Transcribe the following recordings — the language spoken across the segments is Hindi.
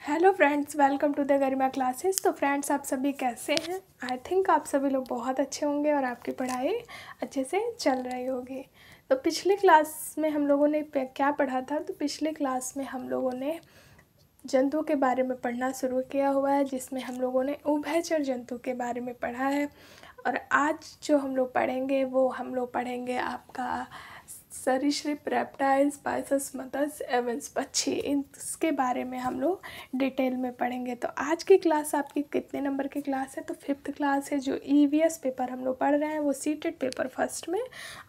Hello friends, welcome to the Garima classes. तो फ्रेंड्स, आप सभी कैसे हैं? आई थिंक आप सभी लोग बहुत अच्छे होंगे और आपकी पढ़ाई अच्छे से चल रही होगी। तो पिछले क्लास में हम लोगों ने क्या पढ़ा था? तो पिछले क्लास में हम लोगों ने जंतुओं के बारे में पढ़ना शुरू किया हुआ है, जिसमें हम लोगों ने उभयचर जंतु के बारे में पढ़ा है। और आज जो हम लोग पढ़ेंगे वो हम लोग पढ़ेंगे आपका सरीसृप, रेप्टाइल्स, बाइसस, मत्स्य एवं पक्षी, इसके बारे में हम लोग डिटेल में पढ़ेंगे। तो आज की क्लास आपकी कितने नंबर की क्लास है? तो 5th क्लास है। जो ईवीएस पेपर हम लोग पढ़ रहे हैं वो सीटेड पेपर फर्स्ट में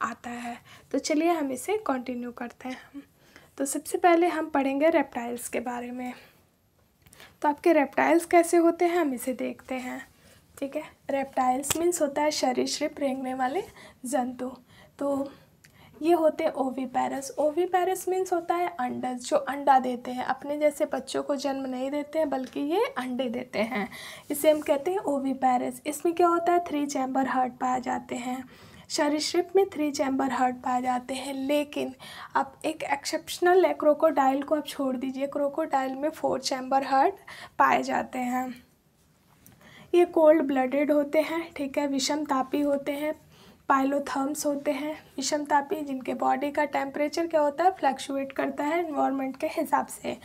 आता है। तो चलिए हम इसे कंटिन्यू करते हैं। तो सबसे पहले हम पढ़ेंगे रेप्टाइल्स के बारे में। तो आपके रेप्टाइल्स कैसे होते हैं हम इसे देखते हैं। ठीक है, रेप्टाइल्स मीन्स होता है सरीसृप, रेंगने वाले जंतु। तो ये होते हैं ओविपेरस। ओविपेरस मीन्स होता है अंडज, जो अंडा देते हैं। अपने जैसे बच्चों को जन्म नहीं देते हैं बल्कि ये अंडे देते हैं, इसे हम कहते हैं ओविपेरस। इसमें क्या होता है, 3 चैम्बर हार्ट पाए जाते हैं। सरीसृप में 3 चैम्बर हार्ट पाए जाते हैं, लेकिन अब एक एक्सेप्शनल है, क्रोकोडाइल को आप छोड़ दीजिए, क्रोकोडाइल में 4 चैम्बर हार्ट पाए जाते हैं। ये कोल्ड ब्लडेड होते हैं, ठीक है, विषमतापी होते हैं। पाइलोथर्म्स होते हैं विषमतापी, जिनके बॉडी का टेम्परेचर क्या होता है, फ्लक्चुएट करता है इन्वायरमेंट के हिसाब से।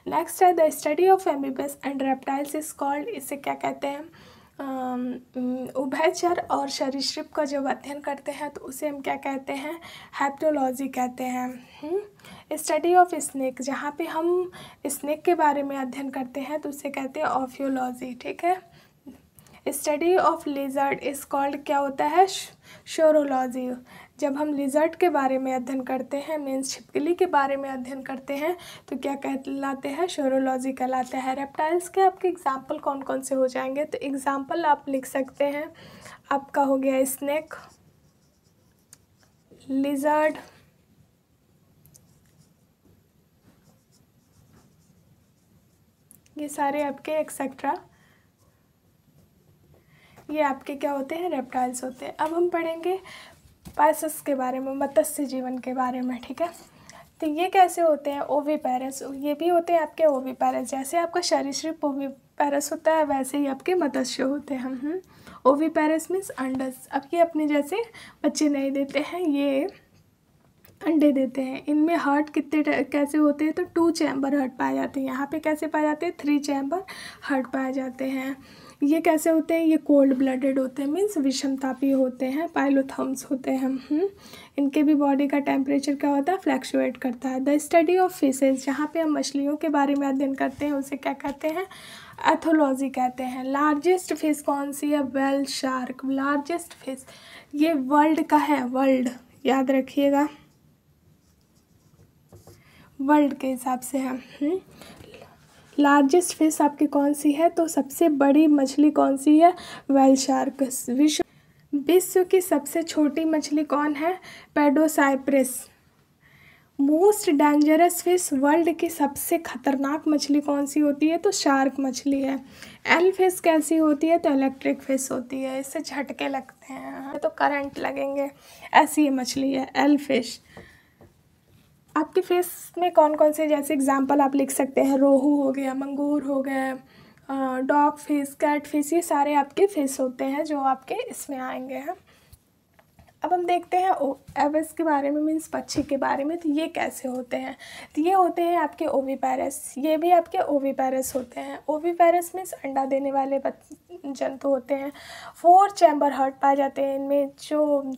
नेक्स्ट है the study of amphibious and reptiles is called, इसे क्या कहते हैं, उभयचर और सरीसृप का जब अध्ययन करते हैं तो उसे हम क्या कहते हैं, हैप्टोलॉजी कहते हैं। स्टडी ऑफ स्नेक, जहाँ पे हम स्नेक के बारे में अध्ययन करते हैं तो उसे कहते हैं ऑफियोलॉजी, ठीक है। Study of lizard is called, क्या होता है, शोरोलॉजी। जब हम लिजर्ड के बारे में अध्ययन करते हैं, मीन्स छिपकली के बारे में अध्ययन करते हैं तो क्या कहलाते हैं, शोरोलॉजी कहलाते हैं। रेप्टाइल्स के आपके एग्जाम्पल कौन कौन से हो जाएंगे? तो एग्जाम्पल आप लिख सकते हैं, आपका हो गया स्नेक, लिजर्ड, ये सारे आपके एक्सेट्रा, ये आपके क्या होते हैं, रेप्टाइल्स होते हैं। अब हम पढ़ेंगे बाइसस के बारे में, मत्स्य जीवन के बारे में, ठीक है। तो ये कैसे होते हैं, ओविपेरस, ये भी होते हैं आपके ओविपेरस। जैसे आपका सरीसृप ओविपेरस होता है वैसे ही आपके मत्स्य होते हैं। ओविपेरस मीन्स अंडस। अब ये अपने जैसे बच्चे नहीं देते हैं, ये अंडे देते हैं। इनमें हार्ट कितने कैसे होते हैं, तो 2 चैम्बर हार्ट पाए जाते हैं। यहाँ पे कैसे पाए जाते हैं, 3 चैम्बर हार्ट पाए जाते हैं। ये कैसे होते हैं, ये कोल्ड ब्लडेड होते हैं, मीन्स विषमतापी होते हैं। पाइलोथर्म्स होते हैं। इनके भी बॉडी का टेम्परेचर क्या होता है, फ्लैक्चुएट करता है। द स्टडी ऑफ फिशेज, जहाँ पे हम मछलियों के बारे में अध्ययन करते हैं उसे क्या कहते हैं, एथोलॉजी कहते हैं। लार्जेस्ट फिश कौन सी है, वेल शार्क। लार्जेस्ट फिश ये वर्ल्ड का है, वर्ल्ड याद रखिएगा, वर्ल्ड के हिसाब से है। लार्जेस्ट फिश आपकी कौन सी है, तो सबसे बड़ी मछली कौन सी है, व्हेल शार्क। विश्व की सबसे छोटी मछली कौन है, पेडोसाइप्रस। मोस्ट डेंजरस फिश, वर्ल्ड की सबसे खतरनाक मछली कौन सी होती है, तो शार्क मछली है। एल फिश कैसी होती है, तो इलेक्ट्रिक फिश होती है, इससे झटके लगते हैं तो करंट लगेंगे, ऐसी ये मछली है एल फिश। आपके फिश में कौन कौन से, जैसे एग्जांपल आप लिख सकते हैं, रोहू हो गया, मंगूर हो गया, डॉग फिश, कैट फिश, ये सारे आपके फिश होते हैं जो आपके इसमें आएंगे हैं। अब हम देखते हैं एवस के बारे में, मीन्स पक्षी के बारे में। तो ये कैसे होते हैं, तो ये होते हैं आपके ओविपेरस, ये भी आपके ओविपेरस होते हैं। ओविपेरस मीन्स अंडा देने वाले जंतु होते हैं। 4 चैम्बर हार्ट पाए जाते हैं। इनमें जो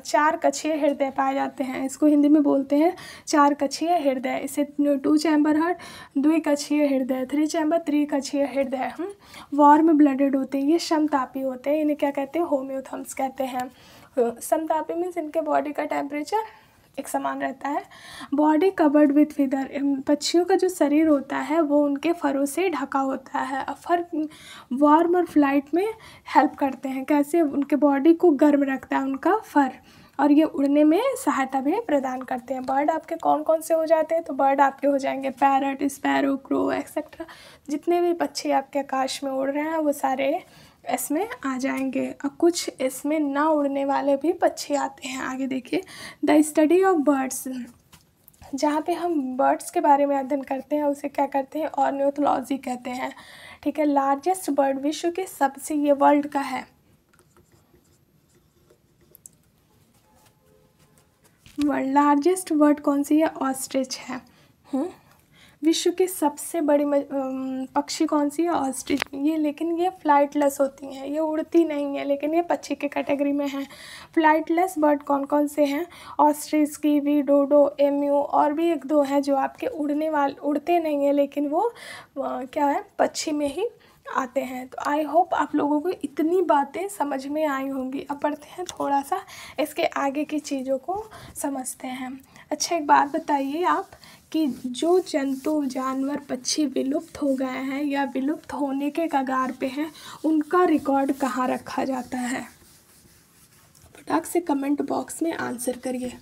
4 कक्षीय हृदय पाए जाते हैं, इसको हिंदी में बोलते हैं 4 कक्षीय हृदय। इसे 2 चैम्बर हार्ट, 2 कक्षीय हृदय, 3 चैम्बर, 3 कक्षीय हृदय। वार्म ब्लडेड होते हैं, ये समतापी होते हैं, इन्हें क्या कहते हैं, होम्योथर्म्स कहते हैं। समतापी मीन्स इनके बॉडी का टेम्परेचर एक समान रहता है। बॉडी कवर्ड विथ फिदर, पक्षियों का जो शरीर होता है वो उनके फरों से ढका होता है। फर वार्म और फ्लाइट में हेल्प करते हैं, कैसे, उनके बॉडी को गर्म रखता है उनका फर, और ये उड़ने में सहायता भी प्रदान करते हैं। बर्ड आपके कौन कौन से हो जाते हैं, तो बर्ड आपके हो जाएंगे पैरट, स्पैरो, क्रो एक्सेट्रा। जितने भी पक्षी आपके आकाश में उड़ रहे हैं वो सारे इसमें आ जाएंगे। और कुछ इसमें ना उड़ने वाले भी पक्षी आते हैं। आगे देखिए, द स्टडी ऑफ बर्ड्स, जहाँ पे हम बर्ड्स के बारे में अध्ययन करते हैं उसे क्या कहते हैं, ऑर्निथोलॉजी कहते हैं। ठीक है। लार्जेस्ट बर्ड विश्व के सबसे, ये वर्ल्ड का है, लार्जेस्ट बर्ड कौन सी है, ऑस्ट्रिच है। विश्व की सबसे बड़ी पक्षी कौन सी है, ऑस्ट्रिच। ये लेकिन ये फ्लाइटलेस होती हैं, ये उड़ती नहीं है, लेकिन ये पक्षी के कैटेगरी में है। फ्लाइटलेस बर्ड कौन कौन से हैं, ऑस्ट्रिच, कीवी, डोडो, एम्यू, और भी एक दो हैं जो आपके उड़ते नहीं हैं, लेकिन वो क्या है, पक्षी में ही आते हैं। तो आई होप आप लोगों को इतनी बातें समझ में आई होंगी। अब बढ़ते हैं थोड़ा सा इसके आगे की चीज़ों को समझते हैं। अच्छा, एक बात बताइए आप कि जो जंतु, जानवर, पक्षी विलुप्त हो गए हैं या विलुप्त होने के कगार पे हैं, उनका रिकॉर्ड कहाँ रखा जाता है? फटाक से कमेंट बॉक्स में आंसर करिए।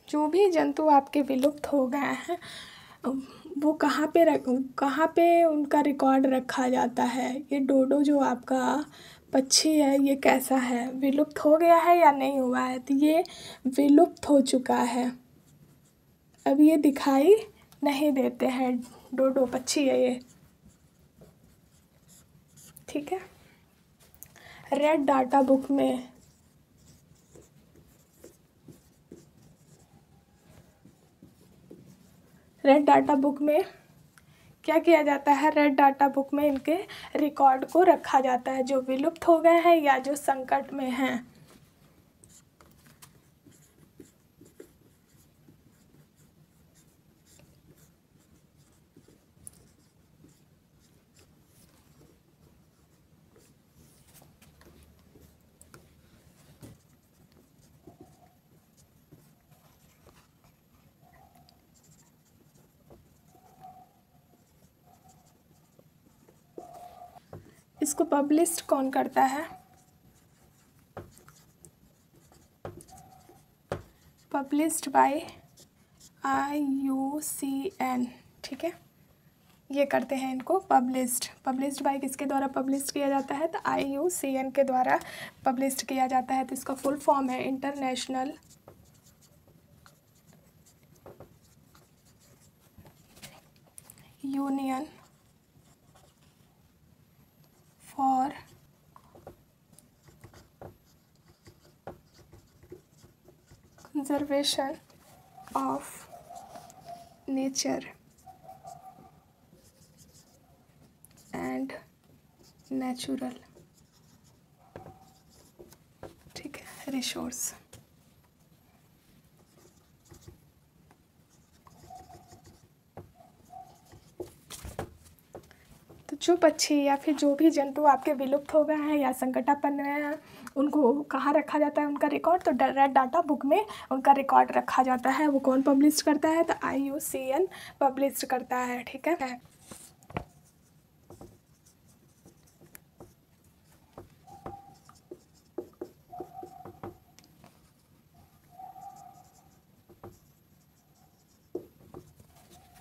जो भी जंतु आपके विलुप्त हो गए हैं वो कहाँ पे उनका रिकॉर्ड रखा जाता है? ये डोडो जो आपका पक्षी है, ये कैसा है, विलुप्त हो गया है या नहीं हुआ है? तो ये विलुप्त हो चुका है, अब ये दिखाई नहीं देते हैं। डोडो पक्षी है ये। ठीक है। रेड डाटा बुक में क्या किया जाता है? रेड डाटा बुक में इनके रिकॉर्ड को रखा जाता है, जो विलुप्त हो गए हैं या जो संकट में हैं। इसको पब्लिश कौन करता है? Published by IUCN। ठीक है, ये करते हैं इनको पब्लिश्ड बाय किसके द्वारा पब्लिश किया जाता है? तो IUCN के द्वारा पब्लिश किया जाता है। तो इसका फुल फॉर्म है international union for conservation of nature and natural, ठीक है, रिसोर्स। तो जो पक्षी या फिर जो भी जंतु आपके विलुप्त हो गए हैं या संकटापन्न में हैं, उनको कहाँ रखा जाता है उनका रिकॉर्ड? तो रेड डाटा बुक में उनका रिकॉर्ड रखा जाता है। वो कौन पब्लिश करता है? तो IUCN पब्लिश करता है। ठीक है।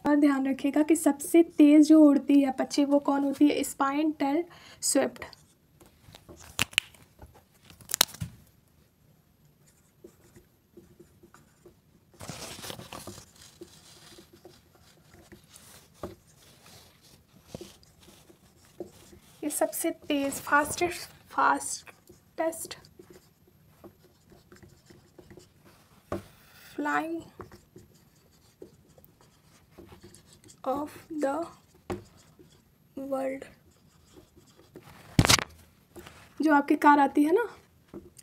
और ध्यान रखिएगा कि सबसे तेज़ जो उड़ती है पक्षी वो कौन होती है? Spine tailed Swift. ये सबसे तेज़ fastest flying of the world. जो आपकी कार आती है ना,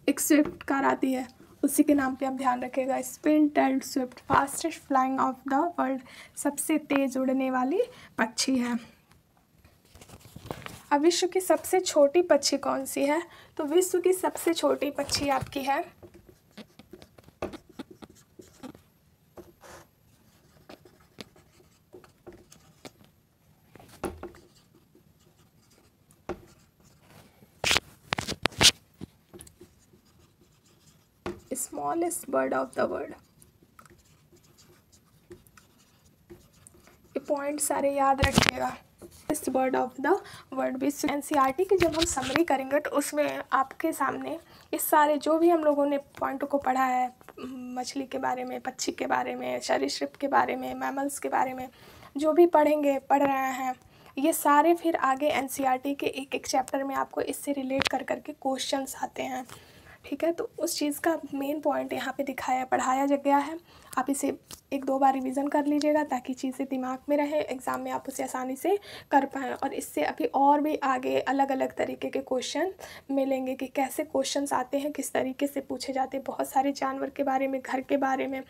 एक स्विफ्ट कार आती है, उसी के नाम पे आप ध्यान रखिएगा, spin tailed Swift, fastest flying of the world, सबसे तेज़ उड़ने वाली पक्षी है। अब विश्व की सबसे छोटी पक्षी कौन सी है? तो विश्व की सबसे छोटी पक्षी आपकी है smallest bird of the world. ये पॉइंट सारे याद रखिएगा। इस वर्ड ऑफ द वर्ड विश्व एनसीईआरटी की जब हम समरी करेंगे तो उसमें आपके सामने इस सारे जो भी हम लोगों ने पॉइंट को पढ़ा है, मछली के बारे में, पक्षी के बारे में, सरीसृप के बारे में, मैमल्स के बारे में जो भी पढ़ रहे हैं, ये सारे फिर आगे एनसीईआरटी के एक एक चैप्टर में आपको इससे रिलेट कर करके क्वेश्चंस आते हैं। ठीक है, तो उस चीज़ का मेन पॉइंट यहाँ पे पढ़ाया गया है। आप इसे 1-2 बार रिवीजन कर लीजिएगा ताकि चीज़ें दिमाग में रहे, एग्ज़ाम में आप उसे आसानी से कर पाएँ। और इससे अभी और भी आगे अलग अलग तरीके के क्वेश्चन मिलेंगे कि कैसे क्वेश्चंस आते हैं, किस तरीके से पूछे जाते हैं। बहुत सारे जानवर के बारे में, घर के बारे में,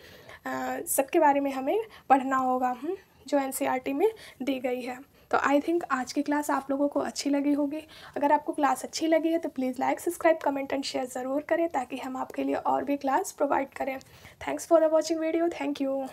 सबके बारे में हमें पढ़ना होगा जो एनसीईआरटी में दी गई है। तो आई थिंक आज की क्लास आप लोगों को अच्छी लगी होगी। अगर आपको क्लास अच्छी लगी है तो please like, subscribe, comment and share ज़रूर करें ताकि हम आपके लिए और भी क्लास प्रोवाइड करें। Thanks for the watching video. Thank you.